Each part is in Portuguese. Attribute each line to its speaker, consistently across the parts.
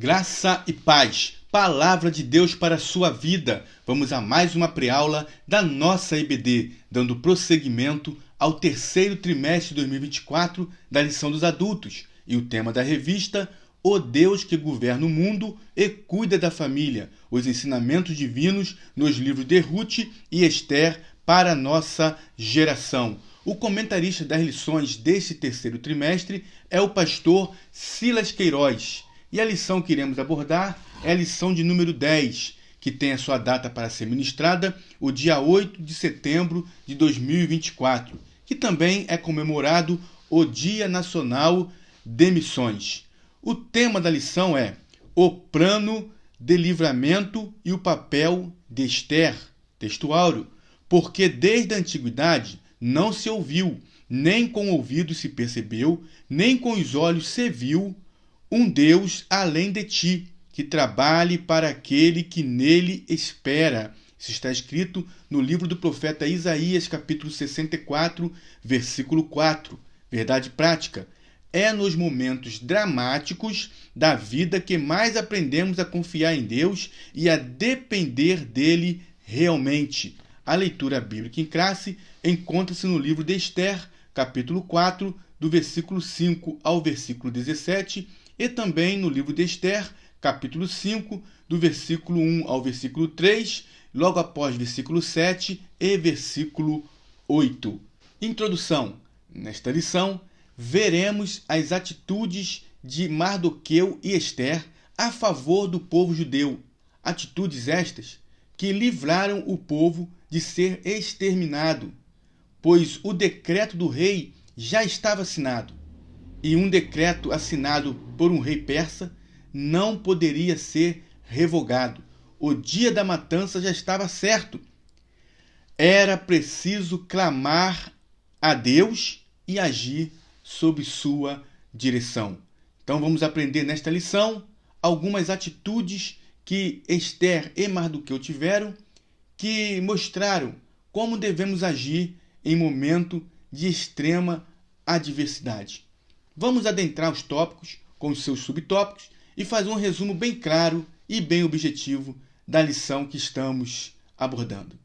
Speaker 1: Graça e paz, palavra de Deus para a sua vida. Vamos a mais uma pré-aula da nossa EBD, dando prosseguimento ao terceiro trimestre de 2024 da lição dos adultos. E o tema da revista, O Deus que governa o mundo e cuida da família, os ensinamentos divinos nos livros de Ruth e Esther para a nossa geração. O comentarista das lições deste terceiro trimestre é o pastor Silas Queiroz. E a lição que iremos abordar é a lição de número 10, que tem a sua data para ser ministrada o dia 8 de setembro de 2024, que também é comemorado o Dia Nacional de Missões. O tema da lição é o plano de livramento e o papel de Esther, texto áureo, porque desde a antiguidade não se ouviu, nem com o ouvido se percebeu, nem com os olhos se viu, um Deus além de ti, que trabalhe para aquele que nele espera. Isso está escrito no livro do profeta Isaías, capítulo 64, versículo 4. Verdade prática. É nos momentos dramáticos da vida que mais aprendemos a confiar em Deus e a depender dele realmente. A leitura bíblica em classe encontra-se no livro de Esther, capítulo 4, do versículo 5 ao versículo 17, e também no livro de Esther, capítulo 5, do versículo 1 ao versículo 3, logo após versículo 7 e versículo 8. Introdução. Nesta lição, veremos as atitudes de Mardoqueu e Esther a favor do povo judeu. Atitudes estas que livraram o povo de ser exterminado, pois o decreto do rei já estava assinado. E um decreto assinado por um rei persa não poderia ser revogado. O dia da matança já estava certo. Era preciso clamar a Deus e agir sob sua direção. Então vamos aprender nesta lição algumas atitudes que Esther e Mardoqueu tiveram, que mostraram como devemos agir em momento de extrema adversidade. Vamos adentrar os tópicos com os seus subtópicos e fazer um resumo bem claro e bem objetivo da lição que estamos abordando.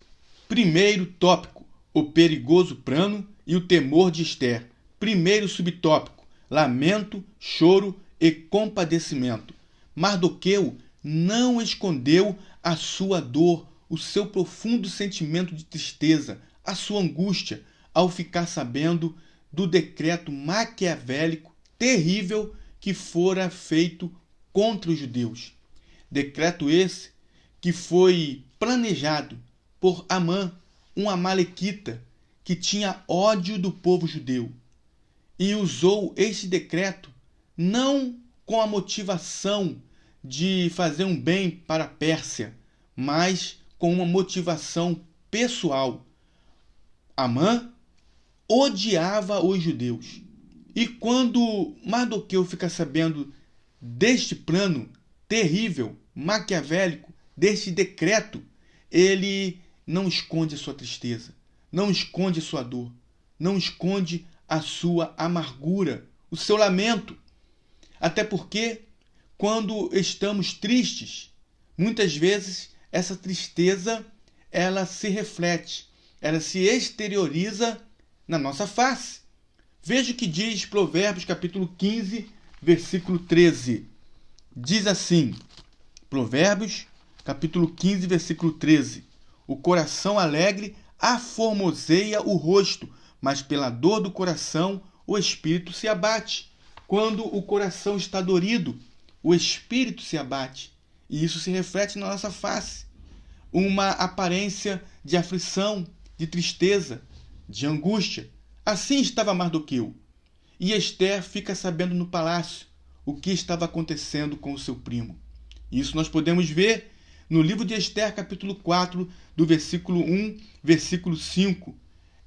Speaker 1: Primeiro tópico, o perigoso plano e o temor de Esther. Primeiro subtópico, lamento, choro e compadecimento. Mardoqueu não escondeu a sua dor, o seu profundo sentimento de tristeza, a sua angústia ao ficar sabendo do decreto maquiavélico terrível que fora feito contra os judeus. Decreto esse que foi planejado por Amã, um amalequita que tinha ódio do povo judeu, e usou este decreto não com a motivação de fazer um bem para a Pérsia, mas com uma motivação pessoal. Amã odiava os judeus. E quando Mardoqueu fica sabendo deste plano terrível, maquiavélico, deste decreto, ele não esconde a sua tristeza, não esconde a sua dor, não esconde a sua amargura, o seu lamento. Até porque, quando estamos tristes, muitas vezes essa tristeza ela se reflete, ela se exterioriza na nossa face. Veja o que diz Provérbios capítulo 15, versículo 13. Diz assim, Provérbios capítulo 15, versículo 13. O coração alegre aformoseia o rosto, mas pela dor do coração o espírito se abate. Quando o coração está dorido, o espírito se abate. E isso se reflete na nossa face. Uma aparência de aflição, de tristeza, de angústia. Assim estava Mardoqueu. E Esther fica sabendo no palácio o que estava acontecendo com o seu primo. Isso nós podemos ver no livro de Esther, capítulo 4, do versículo 1, versículo 5.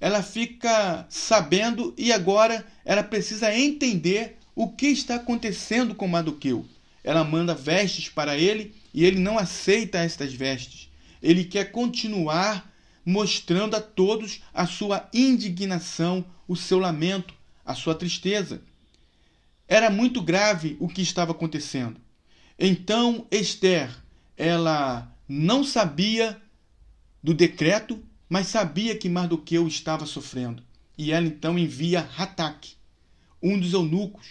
Speaker 1: Ela fica sabendo e agora ela precisa entender o que está acontecendo com Mardoqueu. Ela manda vestes para ele e ele não aceita estas vestes. Ele quer continuar mostrando a todos a sua indignação, o seu lamento, a sua tristeza. Era muito grave o que estava acontecendo. Então Esther, ela não sabia do decreto, mas sabia que Mardoqueu estava sofrendo. E ela então envia Hataque, um dos eunucos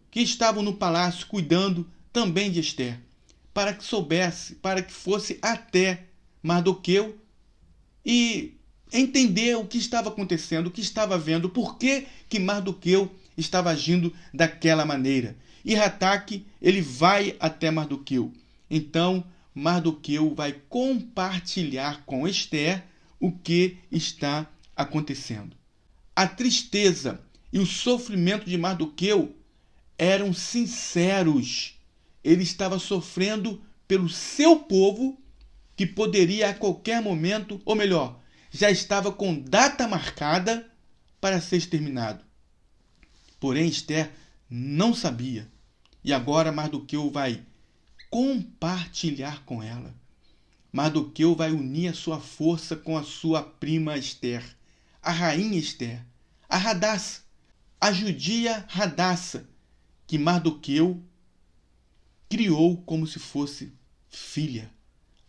Speaker 1: que estavam no palácio cuidando também de Esther, para que soubesse, para que fosse até Mardoqueu e entender o que estava acontecendo, o que estava vendo, por que Mardoqueu estava agindo daquela maneira. E Hataque, ele vai até Mardoqueu. Então, Mardoqueu vai compartilhar com Esther o que está acontecendo. A tristeza e o sofrimento de Mardoqueu eram sinceros. Ele estava sofrendo pelo seu povo, que poderia a qualquer momento, ou melhor, já estava com data marcada para ser exterminado. Porém, Esther não sabia. E agora Mardoqueu vai compartilhar com ela. Mardoqueu vai unir a sua força com a sua prima Esther, a rainha Esther, a Hadassa, a judia Hadassa, que Mardoqueu criou como se fosse filha.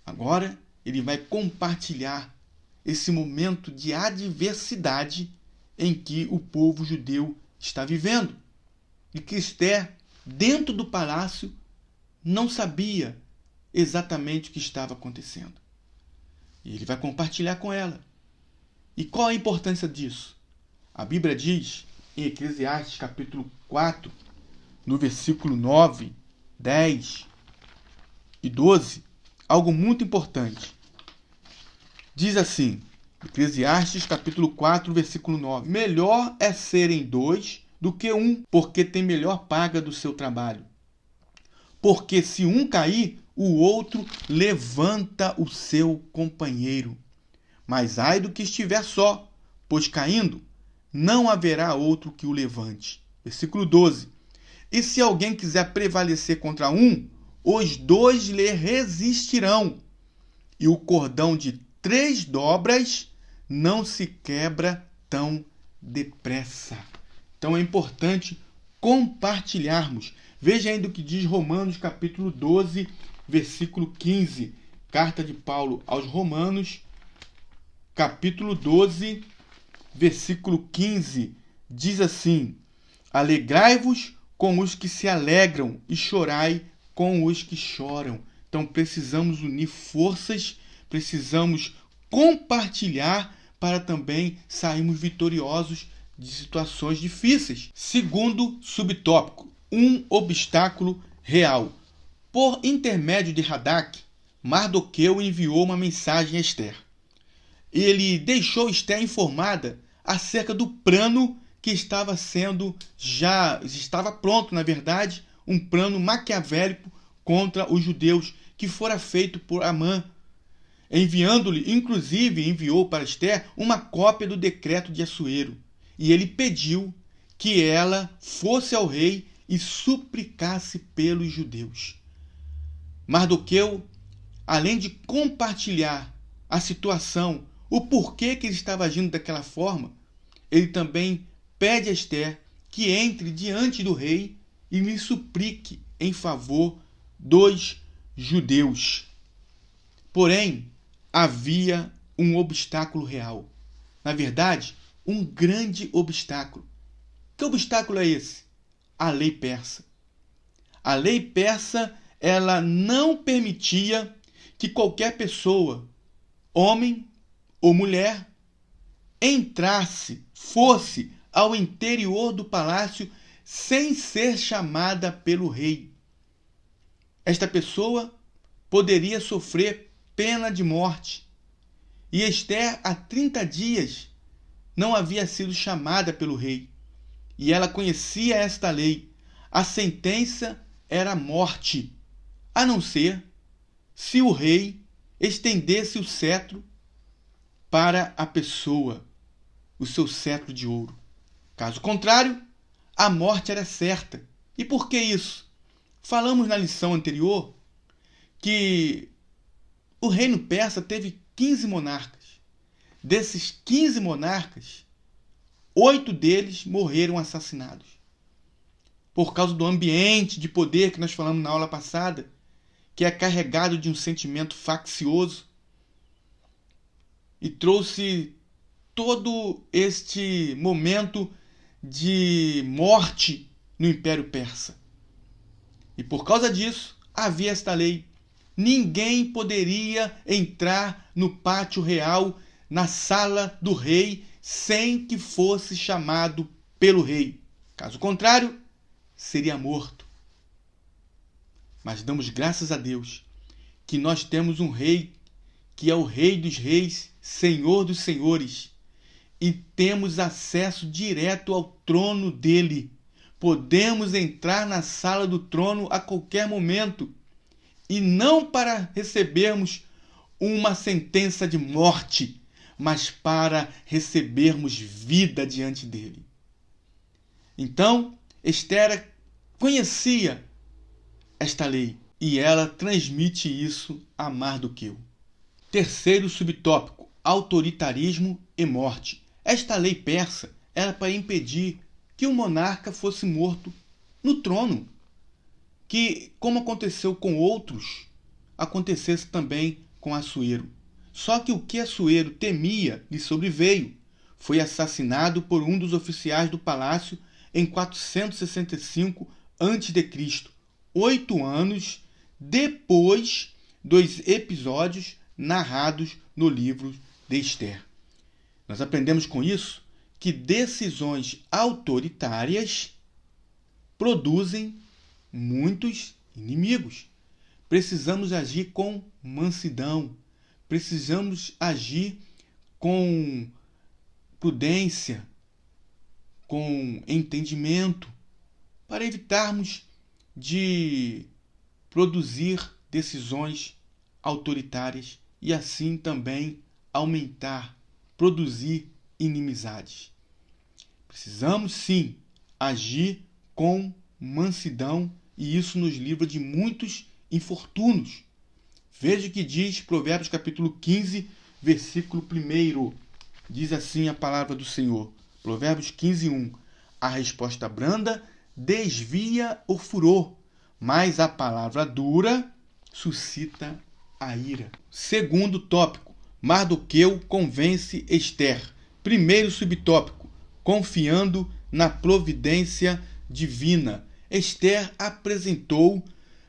Speaker 1: Agora ele vai compartilhar esse momento de adversidade em que o povo judeu está vivendo. E que Esther, dentro do palácio, não sabia exatamente o que estava acontecendo. E ele vai compartilhar com ela. E qual a importância disso? A Bíblia diz, em Eclesiastes capítulo 4, no versículo 9, 10 e 12, algo muito importante. Diz assim, Eclesiastes capítulo 4, versículo 9. Melhor é serem dois do que um, porque tem melhor paga do seu trabalho. Porque se um cair, o outro levanta o seu companheiro. Mas ai do que estiver só, pois caindo, não haverá outro que o levante. Versículo 12. E se alguém quiser prevalecer contra um, os dois lhe resistirão. E o cordão de 3 dobras não se quebra tão depressa. Então é importante compartilharmos. Veja ainda o que diz Romanos capítulo 12, versículo 15. Carta de Paulo aos Romanos, capítulo 12, versículo 15. Diz assim: alegrai-vos com os que se alegram e chorai com os que choram. Então precisamos unir forças, precisamos compartilhar para também sairmos vitoriosos de situações difíceis. Segundo subtópico, um obstáculo real. Por intermédio de Hataque, Mardoqueu enviou uma mensagem a Esther. Ele deixou Esther informada acerca do plano que estava pronto, na verdade, um plano maquiavélico contra os judeus, que fora feito por Amã, enviando-lhe, inclusive enviou para Esther uma cópia do decreto de Assuero. E ele pediu que ela fosse ao rei e suplicasse pelos judeus. Mardoqueu, além de compartilhar a situação, o porquê que ele estava agindo daquela forma, ele também pede a Esther que entre diante do rei e lhe suplique em favor dos judeus. Porém, havia um obstáculo real. Na verdade, um grande obstáculo. Que obstáculo é esse? A lei persa. A lei persa, ela não permitia que qualquer pessoa, homem ou mulher, entrasse, fosse ao interior do palácio sem ser chamada pelo rei. Esta pessoa poderia sofrer pena de morte. E Esther, há 30 dias, não havia sido chamada pelo rei. E ela conhecia esta lei. A sentença era a morte, a não ser se o rei estendesse o cetro para a pessoa, o seu cetro de ouro. Caso contrário, a morte era certa. E por que isso? Falamos na lição anterior que o reino persa teve 15 monarcas. Desses 15 monarcas, 8 deles morreram assassinados. Por causa do ambiente de poder que nós falamos na aula passada, que é carregado de um sentimento faccioso e trouxe todo este momento de morte no Império Persa. E por causa disso, havia esta lei. Ninguém poderia entrar no pátio real, na sala do rei, sem que fosse chamado pelo rei. Caso contrário, seria morto. Mas damos graças a Deus que nós temos um rei que é o Rei dos Reis, Senhor dos Senhores, e temos acesso direto ao trono dele. Podemos entrar na sala do trono a qualquer momento, e não para recebermos uma sentença de morte, mas para recebermos vida diante dele. Então, Esther conhecia esta lei e ela transmite isso a Mardoqueu. Terceiro subtópico: autoritarismo e morte. Esta lei persa era para impedir que o monarca fosse morto no trono, que, como aconteceu com outros, acontecesse também com Assuero. Só que o que Assuero temia lhe sobreveio. Foi assassinado por um dos oficiais do palácio em 465 a.C., 8 anos depois dos episódios narrados no livro de Esther. Nós aprendemos com isso que decisões autoritárias produzem muitos inimigos. Precisamos agir com mansidão, precisamos agir com prudência, com entendimento, para evitarmos de produzir decisões autoritárias e assim também produzir inimizades. Precisamos sim agir com mansidão e isso nos livra de muitos infortúnios. Veja o que diz Provérbios capítulo 15, versículo 1. Diz assim a palavra do Senhor. Provérbios 15, 1. A resposta branda desvia o furor, mas a palavra dura suscita a ira. Segundo tópico: Mardoqueu convence Esther. Primeiro subtópico: confiando na providência divina. Esther apresentou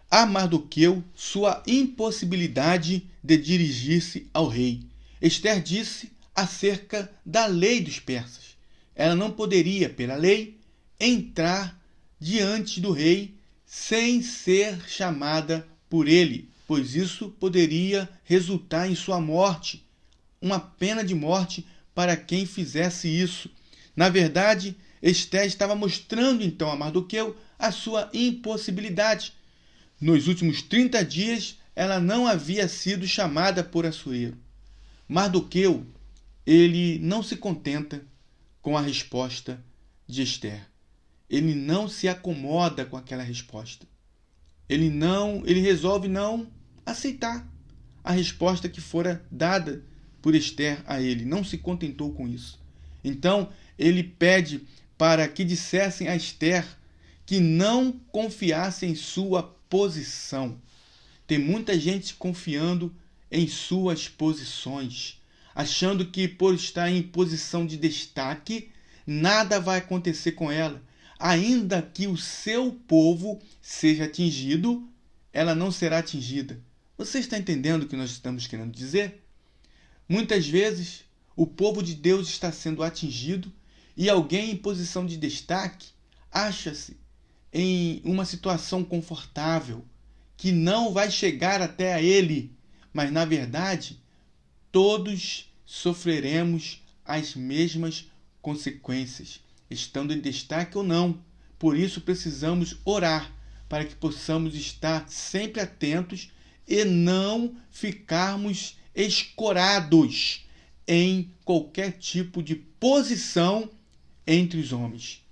Speaker 1: a Mardoqueu sua impossibilidade de dirigir-se ao rei. Esther disse acerca da lei dos persas. Ela não poderia, pela lei, entrar diante do rei sem ser chamada por ele, pois isso poderia resultar em sua morte, uma pena de morte para quem fizesse isso. Na verdade, Esther estava mostrando então a Mardoqueu a sua impossibilidade. Nos últimos 30 dias, ela não havia sido chamada por Assuero. Mardoqueu, ele não se contenta com a resposta de Esther. Ele não se acomoda com aquela resposta. Ele resolve não aceitar a resposta que fora dada por Esther a ele. Não se contentou com isso. Então, ele pede para que dissessem a Esther que não confiasse em sua posição. Tem muita gente confiando em suas posições, achando que por estar em posição de destaque, nada vai acontecer com ela. Ainda que o seu povo seja atingido, ela não será atingida. Você está entendendo o que nós estamos querendo dizer? Muitas vezes, o povo de Deus está sendo atingido e alguém em posição de destaque acha-se em uma situação confortável que não vai chegar até a ele, mas na verdade todos sofreremos as mesmas consequências, estando em destaque ou não. Por isso precisamos orar para que possamos estar sempre atentos e não ficarmos escorados em qualquer tipo de posição entre os homens.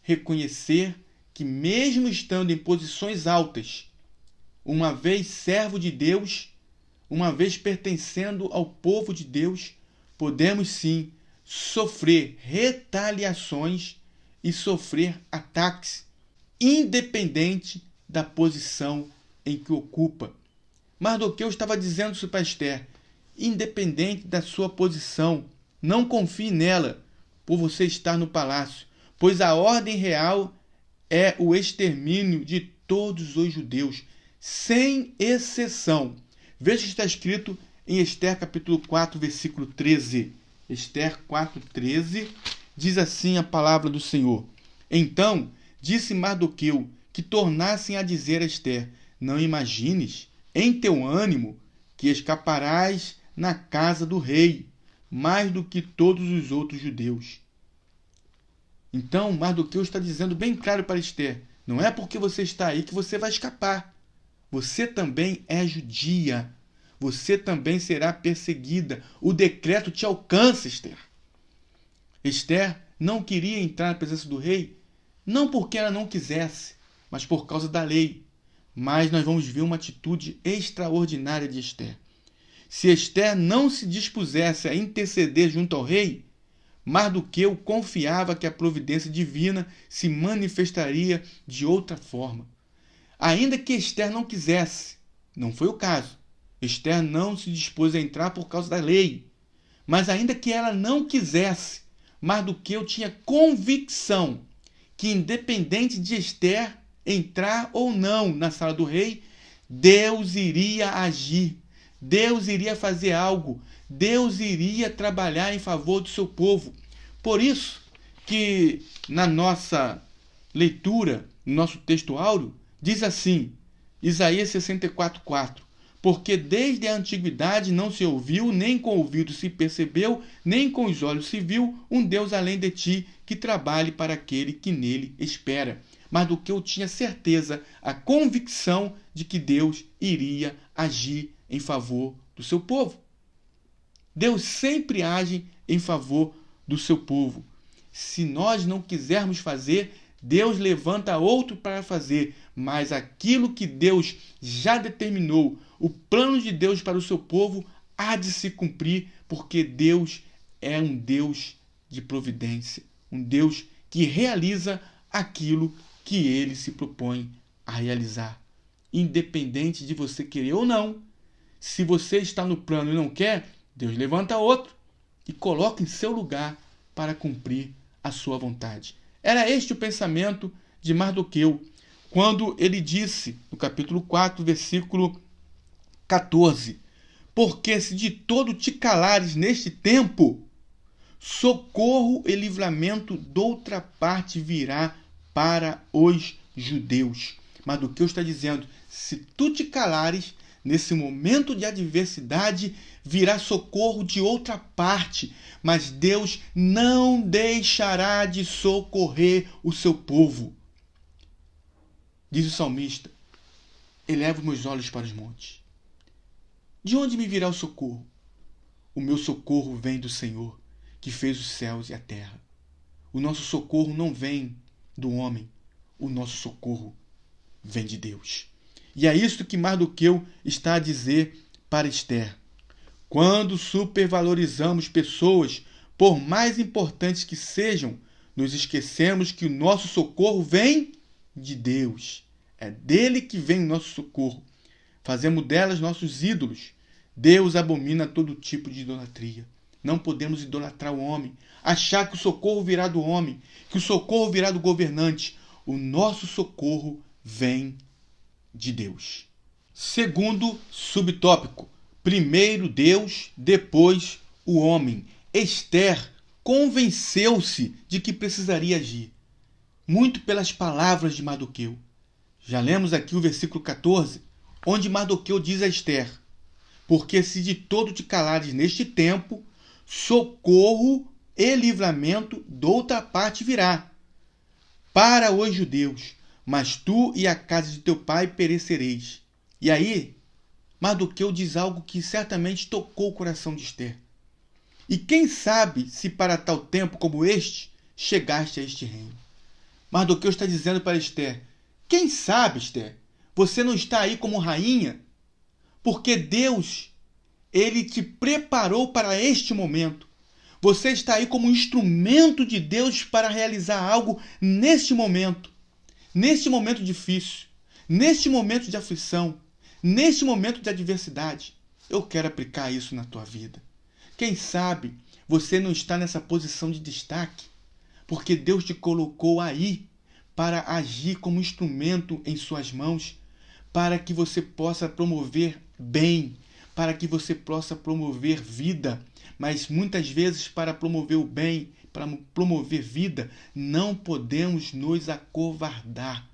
Speaker 1: Reconhecer que mesmo estando em posições altas, uma vez servo de Deus, uma vez pertencendo ao povo de Deus, podemos sim sofrer retaliações e sofrer ataques, independente da posição em que ocupa. Mardoqueu estava dizendo isso para Esther: independente da sua posição, não confie nela por você estar no palácio, pois a ordem real é o extermínio de todos os judeus, sem exceção. Veja o que está escrito em Esther capítulo 4, versículo 13. Esther 4:13 diz assim a palavra do Senhor: Então disse Mardoqueu que tornassem a dizer a Esther: Não imagines em teu ânimo que escaparás na casa do rei, mais do que todos os outros judeus. Então Mardoqueu está dizendo bem claro para Esther: não é porque você está aí que você vai escapar. Você também é judia. Você também será perseguida. O decreto te alcança, Esther. Esther não queria entrar na presença do rei, não porque ela não quisesse, mas por causa da lei. Mas nós vamos ver uma atitude extraordinária de Esther. Se Esther não se dispusesse a interceder junto ao rei, Mardoqueu confiava que a providência divina se manifestaria de outra forma. Ainda que Esther não quisesse, não foi o caso. Esther não se dispôs a entrar por causa da lei. Mas ainda que ela não quisesse, Mardoqueu tinha convicção que, independente de Esther entrar ou não na sala do rei, Deus iria agir. Deus iria fazer algo. Deus iria trabalhar em favor do seu povo. Por isso que na nossa leitura, no nosso texto áureo, diz assim, Isaías 64:4: Porque desde a antiguidade não se ouviu, nem com o ouvido se percebeu, nem com os olhos se viu, um Deus além de ti, que trabalhe para aquele que nele espera. Mardoqueu tinha certeza, a convicção de que Deus iria agir em favor do seu povo. Deus sempre age em favor do seu povo. Se nós não quisermos fazer, Deus levanta outro para fazer, mas aquilo que Deus já determinou, o plano de Deus para o seu povo, há de se cumprir, porque Deus é um Deus de providência, um Deus que realiza aquilo que ele se propõe a realizar. Independente de você querer ou não, se você está no plano e não quer, Deus levanta outro e coloca em seu lugar para cumprir a sua vontade. Era este o pensamento de Mardoqueu, quando ele disse, no capítulo 4, versículo 14, Porque se de todo te calares neste tempo, socorro e livramento doutra parte virá para os judeus. Mardoqueu está dizendo, se tu te calares, nesse momento de adversidade, virá socorro de outra parte, mas Deus não deixará de socorrer o seu povo. Diz o salmista, elevo meus olhos para os montes. De onde me virá o socorro? O meu socorro vem do Senhor, que fez os céus e a terra. O nosso socorro não vem do homem, o nosso socorro vem de Deus. E é isso que Mardoqueu está a dizer para Esther. Quando supervalorizamos pessoas, por mais importantes que sejam, nos esquecemos que o nosso socorro vem de Deus. É dele que vem o nosso socorro. Fazemos delas nossos ídolos. Deus abomina todo tipo de idolatria. Não podemos idolatrar o homem, achar que o socorro virá do homem, que o socorro virá do governante. O nosso socorro vem de Deus. Segundo subtópico, primeiro Deus, depois o homem. Esther convenceu-se de que precisaria agir, muito pelas palavras de Mardoqueu. Já lemos aqui o versículo 14, onde Mardoqueu diz a Esther, porque se de todo te calares neste tempo, socorro e livramento doutra parte virá para os judeus, mas tu e a casa de teu pai perecereis. E aí, Mardoqueu diz algo que certamente tocou o coração de Esther. E quem sabe se para tal tempo como este, chegaste a este reino. Mardoqueu está dizendo para Esther, quem sabe, Esther, você não está aí como rainha, porque Deus, ele te preparou para este momento. Você está aí como instrumento de Deus para realizar algo neste momento difícil, neste momento de aflição, neste momento de adversidade. Eu quero aplicar isso na tua vida. Quem sabe você não está nessa posição de destaque, porque Deus te colocou aí para agir como instrumento em suas mãos, para que você possa promover bem, para que você possa promover vida. Mas muitas vezes, para promover o bem, para promover vida, não podemos nos acovardar.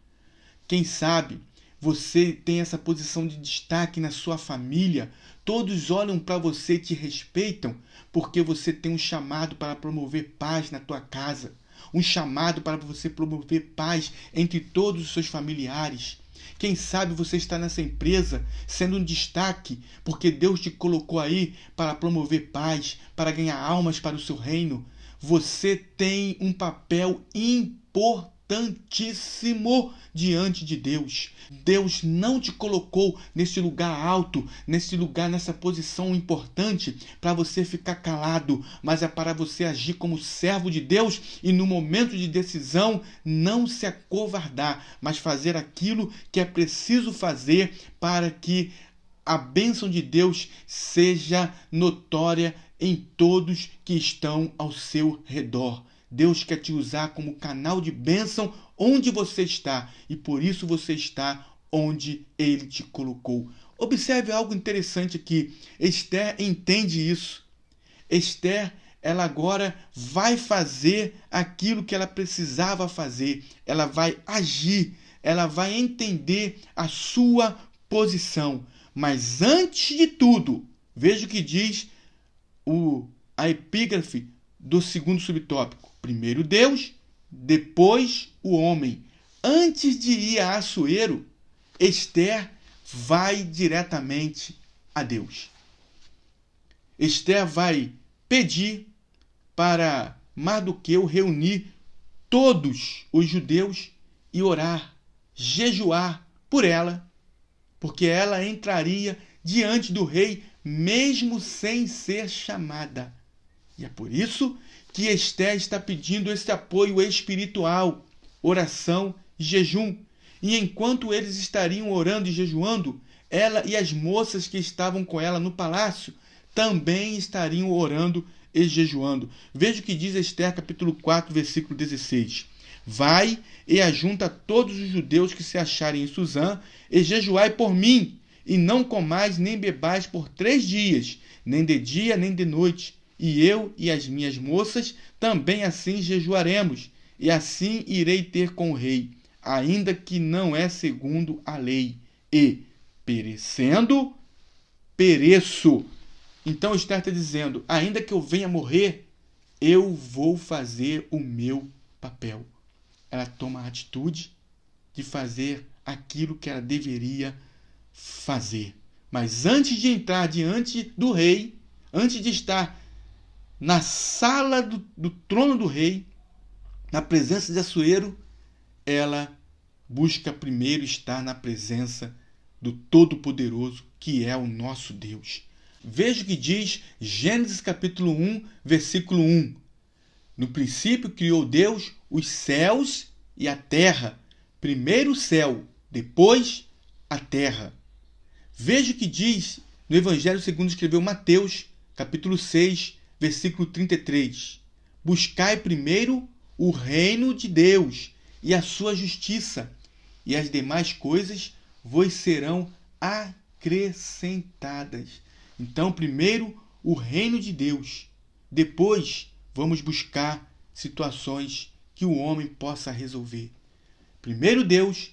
Speaker 1: Quem sabe você tem essa posição de destaque na sua família, todos olham para você e te respeitam, porque você tem um chamado para promover paz na tua casa, um chamado para você promover paz entre todos os seus familiares. Quem sabe você está nessa empresa sendo um destaque, porque Deus te colocou aí para promover paz, para ganhar almas para o seu reino. Você tem um papel importantíssimo diante de Deus. Deus não te colocou nesse lugar alto, nessa posição importante para você ficar calado, mas é para você agir como servo de Deus e no momento de decisão não se acovardar, mas fazer aquilo que é preciso fazer para que a bênção de Deus seja notória em todos que estão ao seu redor. Deus quer te usar como canal de bênção onde você está, e por isso você está onde Ele te colocou. Observe algo interessante aqui. Esther entende isso. Esther, ela agora vai fazer aquilo que ela precisava fazer. Ela vai agir, ela vai entender a sua posição. Mas antes de tudo, veja o que diz a epígrafe do segundo subtópico. Primeiro Deus, depois o homem. Antes de ir a Assuero, Esther vai diretamente a Deus. Esther vai pedir para Mardoqueu reunir todos os judeus e orar, jejuar por ela, porque ela entraria diante do rei mesmo sem ser chamada. E é por isso que Esther está pedindo esse apoio espiritual, oração e jejum. E enquanto eles estariam orando e jejuando, ela e as moças que estavam com ela no palácio também estariam orando e jejuando. Veja o que diz Esther, capítulo 4, versículo 16. Vai e ajunta todos os judeus que se acharem em Suzã, e jejuai por mim, e não comais nem bebais por 3 dias, nem de dia nem de noite. E eu e as minhas moças também assim jejuaremos, e assim irei ter com o rei, ainda que não é segundo a lei, e, perecendo, pereço. Então Esther está dizendo, ainda que eu venha morrer, eu vou fazer o meu papel. Ela toma a atitude de fazer aquilo que ela deveria fazer. Mas antes de entrar diante do rei, antes de estar na sala do trono do rei, na presença de Assuero, ela busca primeiro estar na presença do Todo-Poderoso, que é o nosso Deus. Veja o que diz Gênesis capítulo 1, versículo 1. No princípio criou Deus os céus e a terra. Primeiro o céu, depois a terra. Veja o que diz no Evangelho segundo escreveu Mateus, capítulo 6, versículo 33. Buscai primeiro o reino de Deus e a sua justiça, e as demais coisas vos serão acrescentadas. Então, primeiro o reino de Deus. Depois, vamos buscar situações que o homem possa resolver. Primeiro Deus,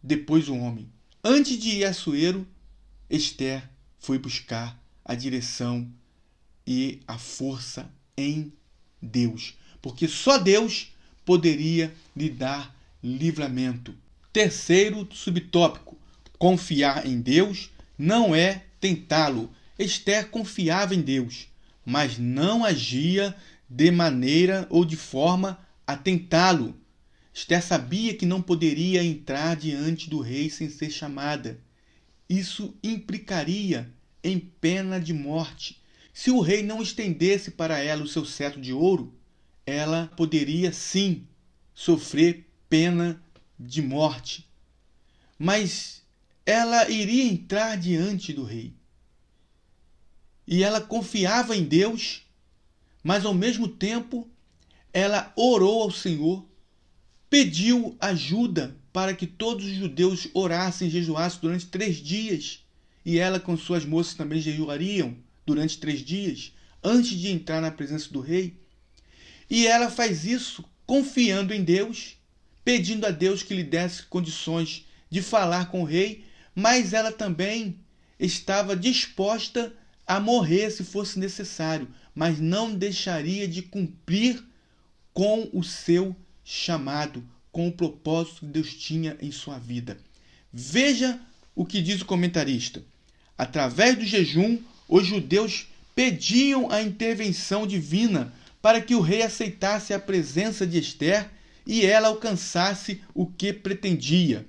Speaker 1: depois o homem. Antes de ir a Assuero, Esther foi buscar a direção e a força em Deus, porque só Deus poderia lhe dar livramento. Terceiro subtópico, confiar em Deus não é tentá-lo. Esther confiava em Deus, mas não agia de maneira ou de forma a tentá-lo. Esther sabia que não poderia entrar diante do rei sem ser chamada. Isso implicaria em pena de morte. Se o rei não estendesse para ela o seu cetro de ouro, ela poderia sim sofrer pena de morte. Mas ela iria entrar diante do rei. E ela confiava em Deus, mas ao mesmo tempo ela orou ao Senhor, pediu ajuda para que todos os judeus orassem e jejuassem durante 3 dias. E ela com suas moças também jejuariam durante 3 dias, antes de entrar na presença do rei. E ela faz isso confiando em Deus, pedindo a Deus que lhe desse condições de falar com o rei, mas ela também estava disposta a morrer se fosse necessário, mas não deixaria de cumprir com o seu chamado, com o propósito que Deus tinha em sua vida. Veja o que diz o comentarista. Através do jejum, os judeus pediam a intervenção divina para que o rei aceitasse a presença de Ester e ela alcançasse o que pretendia.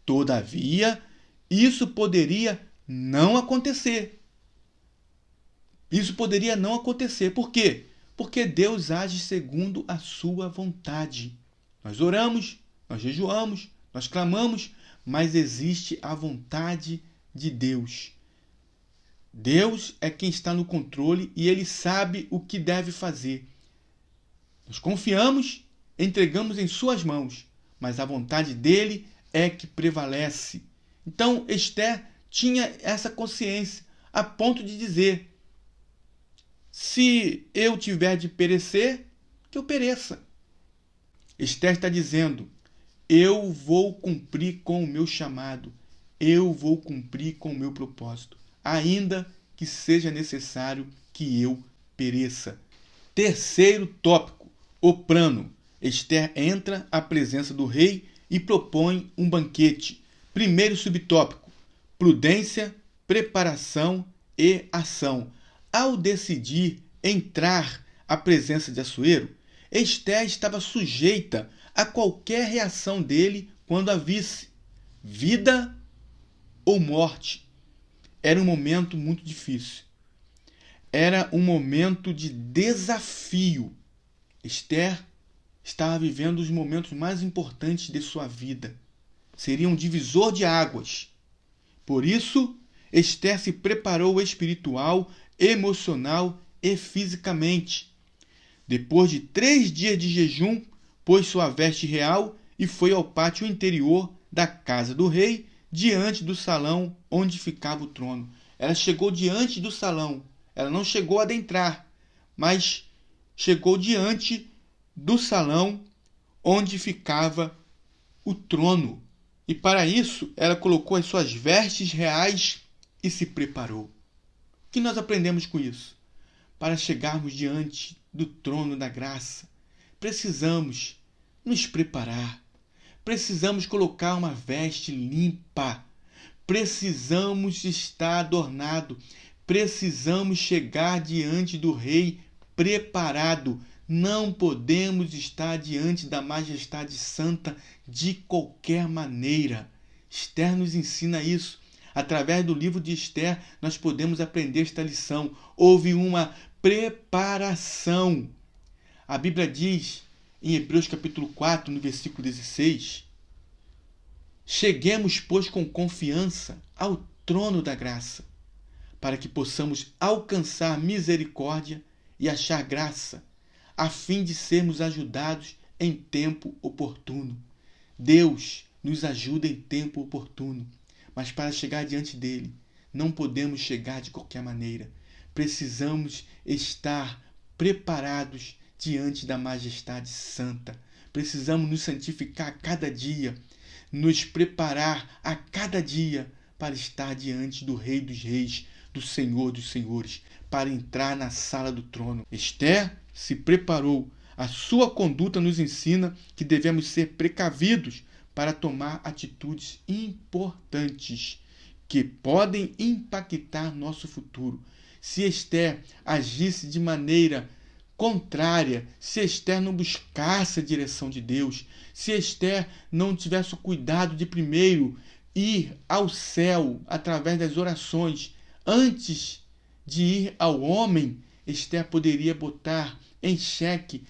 Speaker 1: Todavia, isso poderia não acontecer. Por quê? Porque Deus age segundo a sua vontade. Nós oramos, nós jejuamos, nós clamamos, mas existe a vontade de Deus. Deus é quem está no controle e Ele sabe o que deve fazer. Nós confiamos, entregamos em suas mãos, mas a vontade dele é que prevalece. Então, Ester tinha essa consciência, a ponto de dizer: se eu tiver de perecer, que eu pereça. Ester está dizendo: eu vou cumprir com o meu chamado, eu vou cumprir com o meu propósito, ainda que seja necessário que eu pereça. Terceiro tópico, o plano. Ester entra à presença do rei e propõe um banquete. Primeiro subtópico, prudência, preparação e ação. Ao decidir entrar à presença de Assuero, Ester estava sujeita a qualquer reação dele quando a visse, vida ou morte. Era um momento muito difícil. Era um momento de desafio. Ester estava vivendo os momentos mais importantes de sua vida. Seria um divisor de águas. Por isso, Ester se preparou espiritual, emocional e fisicamente. Depois de 3 dias de jejum, pôs sua veste real e foi ao pátio interior da casa do rei, diante do salão onde ficava o trono. Ela chegou diante do salão. Ela não chegou a adentrar, mas chegou diante do salão onde ficava o trono. E para isso, ela colocou as suas vestes reais e se preparou. O que nós aprendemos com isso? Para chegarmos diante do trono da graça, precisamos nos preparar. Precisamos colocar uma veste limpa. Precisamos estar adornado. Precisamos chegar diante do rei preparado. Não podemos estar diante da majestade santa de qualquer maneira. Ester nos ensina isso. Através do livro de Ester, nós podemos aprender esta lição. Houve uma preparação. A Bíblia diz, em Hebreus capítulo 4, no versículo 16, cheguemos, pois, com confiança ao trono da graça, para que possamos alcançar misericórdia e achar graça, a fim de sermos ajudados em tempo oportuno. Deus nos ajuda em tempo oportuno, mas para chegar diante dele, não podemos chegar de qualquer maneira. Precisamos estar preparados diante da majestade santa. Precisamos nos santificar a cada dia, nos preparar a cada dia para estar diante do Rei dos Reis, do Senhor dos Senhores, para entrar na sala do trono. Ester se preparou. A sua conduta nos ensina que devemos ser precavidos para tomar atitudes importantes que podem impactar nosso futuro. Se Ester agisse de maneira contrária, se Ester não buscasse a direção de Deus, se Ester não tivesse o cuidado de primeiro ir ao céu através das orações, antes de ir ao homem, Ester poderia botar em xeque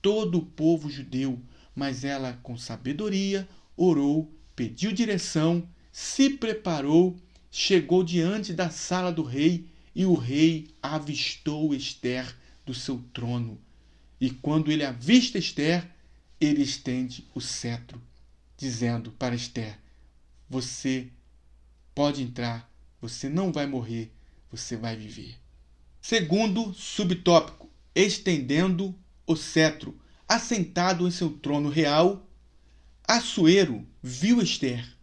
Speaker 1: todo o povo judeu, mas ela, com sabedoria, orou, pediu direção se preparou, chegou diante da sala do rei e o rei avistou Ester do seu trono. E quando ele avista Ester, ele estende o cetro, dizendo para Ester: você pode entrar, você não vai morrer, você vai viver. Segundo subtópico, estendendo o cetro. Assentado em seu trono real, Assuero viu Ester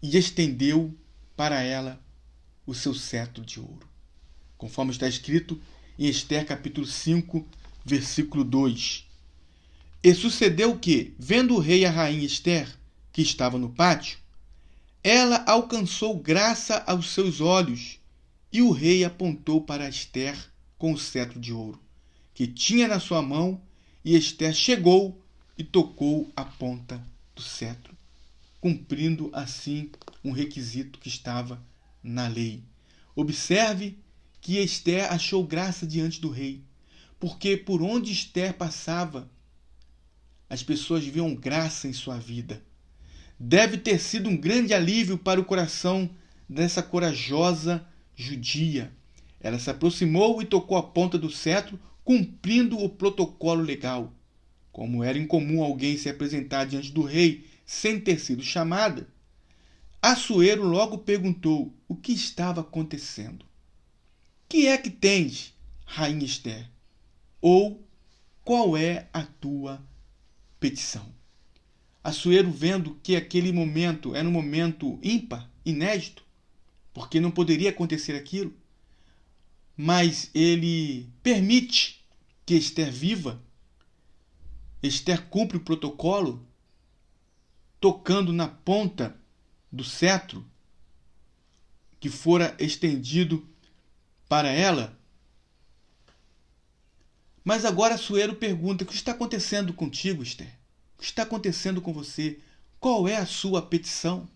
Speaker 1: e estendeu para ela o seu cetro de ouro, conforme está escrito em Ester capítulo 5, versículo 2. E sucedeu que, vendo o rei e a rainha Ester, que estava no pátio, ela alcançou graça aos seus olhos, e o rei apontou para Ester com o cetro de ouro, que tinha na sua mão, e Ester chegou e tocou a ponta do cetro, cumprindo assim um requisito que estava na lei. Observe que Ester achou graça diante do rei, porque por onde Ester passava, as pessoas viam graça em sua vida. Deve ter sido um grande alívio para o coração dessa corajosa judia. Ela se aproximou e tocou a ponta do cetro, cumprindo o protocolo legal. Como era incomum alguém se apresentar diante do rei sem ter sido chamada, Assuero logo perguntou o que estava acontecendo. Que é que tens, rainha Ester? Ou qual é a tua petição? Assuero, vendo que aquele momento era um momento ímpar, inédito, porque não poderia acontecer aquilo, mas ele permite que Ester viva. Ester cumpre o protocolo, tocando na ponta do cetro que fora estendido para ela. Mas agora Assuero pergunta: o que está acontecendo contigo, Ester? O que está acontecendo com você? Qual é a sua petição?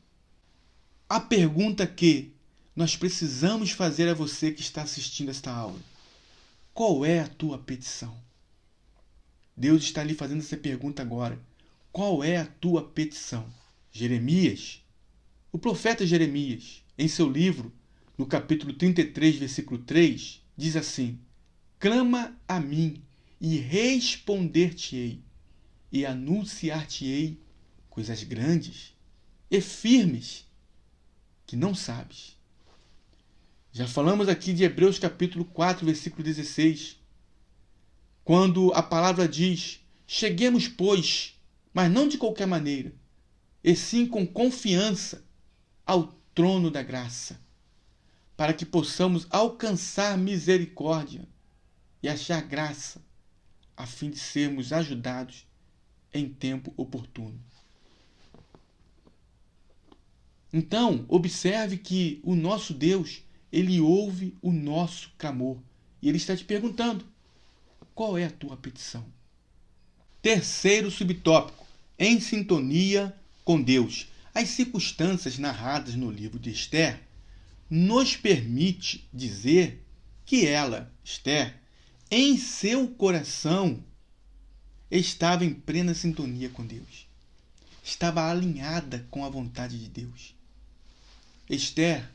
Speaker 1: A pergunta que nós precisamos fazer a você que está assistindo esta aula: qual é a tua petição? Deus está lhe fazendo essa pergunta agora. Qual é a tua petição? Jeremias, o profeta Jeremias, em seu livro, no capítulo 33, versículo 3, diz assim: clama a mim e responder-te-ei, e anunciar-te-ei coisas grandes e firmes que não sabes. Já falamos aqui de Hebreus capítulo 4, versículo 16, quando a palavra diz: cheguemos, pois, mas não de qualquer maneira, e sim com confiança ao trono da graça, para que possamos alcançar misericórdia e achar graça, a fim de sermos ajudados em tempo oportuno. Então, observe que o nosso Deus, ele ouve o nosso clamor, e ele está te perguntando: qual é a tua petição? Terceiro subtópico: em sintonia com Deus. As circunstâncias narradas no livro de Ester nos permite dizer que ela, Ester, em seu coração, estava em plena sintonia com Deus. Estava alinhada com a vontade de Deus. Ester,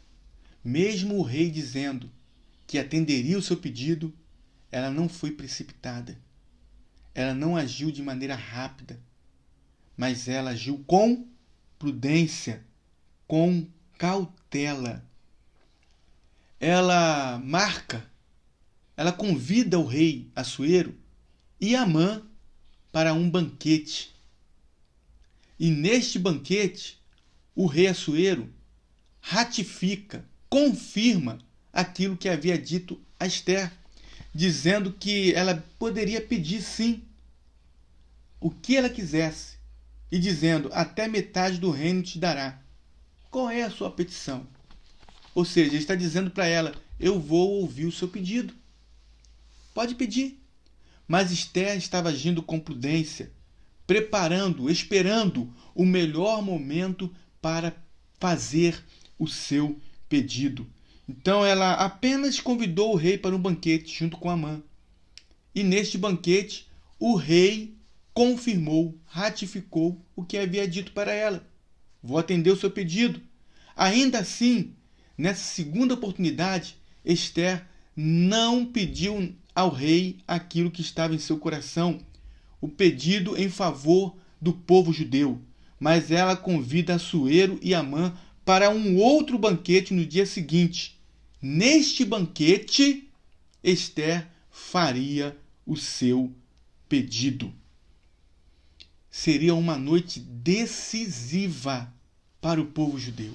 Speaker 1: mesmo o rei dizendo que atenderia o seu pedido, ela não foi precipitada. Ela não agiu de maneira rápida, mas ela agiu com prudência, com cautela. Ela convida o rei Assuero e Amã para um banquete. E neste banquete, o rei Assuero ratifica, confirma aquilo que havia dito a Ester, dizendo que ela poderia pedir sim o que ela quisesse, e dizendo: até metade do reino te dará. Qual é a sua petição? Ou seja, ele está dizendo para ela: eu vou ouvir o seu pedido. Pode pedir. Mas Ester estava agindo com prudência, preparando, esperando o melhor momento para fazer o seu pedido. Então ela apenas convidou o rei para um banquete junto com Amã. E neste banquete, o rei confirmou, ratificou o que havia dito para ela: vou atender o seu pedido, Ainda assim, nessa segunda oportunidade, Esther não pediu ao rei aquilo que estava em seu coração, o pedido em favor do povo judeu, mas ela convida Assuero e Amã para um outro banquete no dia seguinte. Neste banquete, Esther faria o seu pedido. Seria uma noite decisiva para o povo judeu.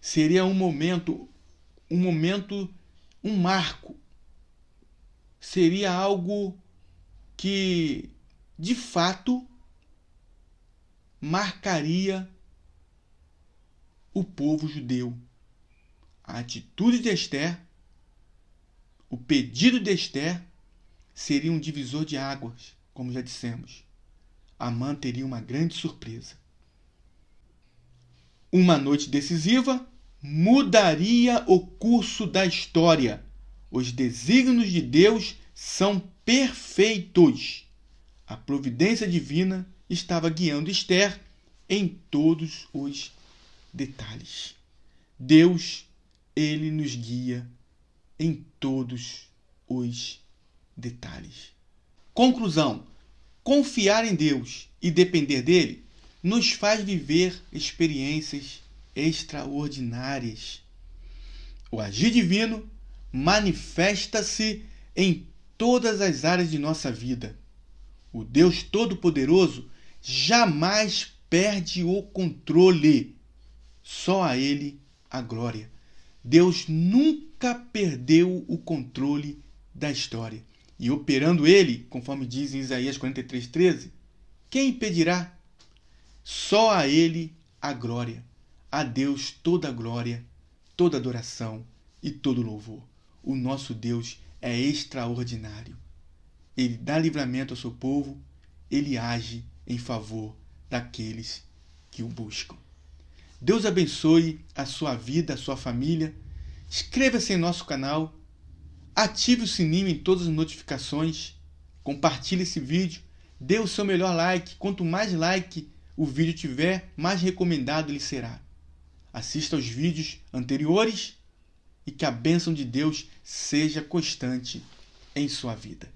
Speaker 1: Seria um marco. Seria algo que, de fato, marcaria o povo judeu. A atitude de Esther, o pedido de Esther, seria um divisor de águas, como já dissemos. Amã teria uma grande surpresa. Uma noite decisiva mudaria o curso da história. Os desígnios de Deus são perfeitos. A providência divina estava guiando Esther em todos os detalhes. Deus, ele nos guia em todos os detalhes. Conclusão: confiar em Deus e depender dele nos faz viver experiências extraordinárias. O agir divino manifesta-se em todas as áreas de nossa vida. O Deus Todo-Poderoso jamais perde o controle. Só a Ele a glória. Deus nunca perdeu o controle da história. E operando Ele, conforme diz em Isaías 43:13, quem impedirá? Só a Ele a glória. A Deus toda a glória, toda adoração e todo louvor. O nosso Deus é extraordinário. Ele dá livramento ao seu povo, ele age em favor daqueles que o buscam. Deus abençoe a sua vida, a sua família. Inscreva-se em nosso canal, ative o sininho em todas as notificações, compartilhe esse vídeo, dê o seu melhor like. Quanto mais like o vídeo tiver, mais recomendado ele será. Assista aos vídeos anteriores e que a bênção de Deus seja constante em sua vida.